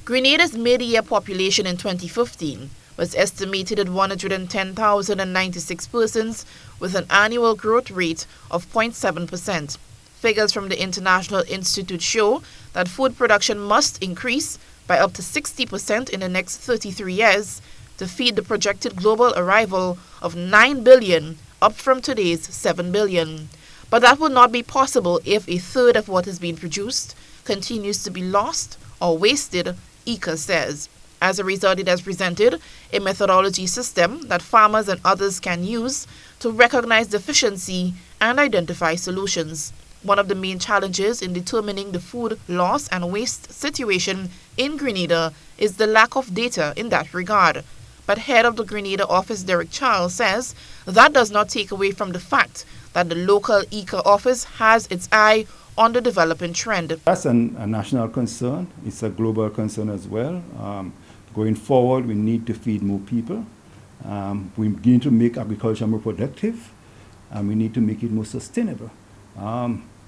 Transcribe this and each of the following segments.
Grenada's mid-year population in 2015 was estimated at 110,096 persons with an annual growth rate of 0.7%. Figures from the International Institute show that food production must increase by up to 60% in the next 33 years to feed the projected global arrival of 9 billion, up from today's 7 billion. But that will not be possible if a third of what is being produced continues to be lost or wasted, IICA says. As a result, it has presented a methodology system that farmers and others can use to recognize deficiency and identify solutions. One of the main challenges in determining the food loss and waste situation in Grenada is the lack of data in that regard. But head of the Grenada office, Derek Charles, says that does not take away from the fact that the local IICA office has its eye on the developing trend. That's a national concern. It's a global concern as well. Going forward, we need to feed more people. We need to make agriculture more productive, and we need to make it more sustainable.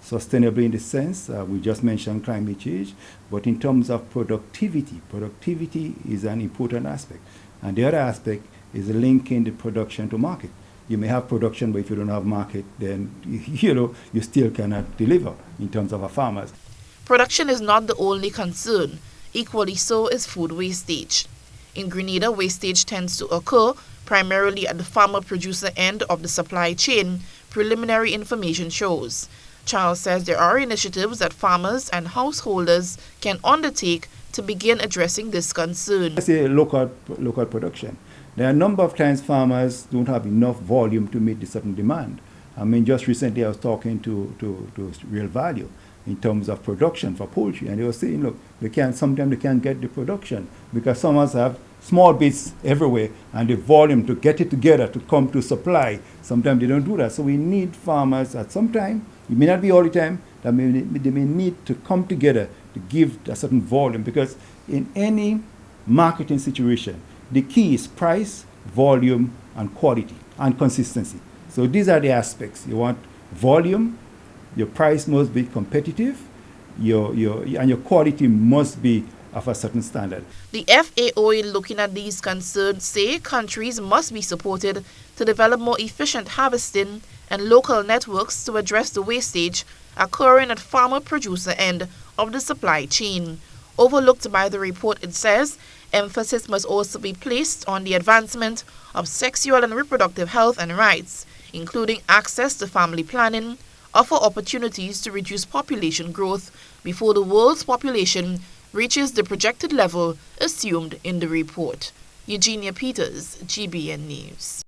Sustainable in the sense, we just mentioned climate change, but in terms of productivity is an important aspect. And the other aspect is linking the production to market. You may have production, but if you don't have market, then you still cannot deliver in terms of our farmers. Production is not the only concern. Equally so is food wastage. In Grenada, wastage tends to occur primarily at the farmer-producer end of the supply chain, preliminary information shows. Charles says there are initiatives that farmers and householders can undertake to begin addressing this concern. Let's say local production. There are a number of times farmers don't have enough volume to meet the certain demand. I mean, just recently I was talking to Real Value in terms of production for poultry, and they were saying, look, sometimes they can't get the production because farmers have small bits everywhere, and the volume to get it together to come to supply, sometimes they don't do that. So we need farmers at some time, it may not be all the time, that they may need to come together to give a certain volume, because in any marketing situation, the key is price, volume, and quality, and consistency. So these are the aspects. You want volume, your price must be competitive, and your quality must be of a certain standard. The FAO, in looking at these concerns, say countries must be supported to develop more efficient harvesting and local networks to address the wastage occurring at farmer-producer end of the supply chain. Overlooked by the report, it says emphasis must also be placed on the advancement of sexual and reproductive health and rights, including access to family planning, offer opportunities to reduce population growth before the world's population reaches the projected level assumed in the report. Eugenia Peters, GBN News.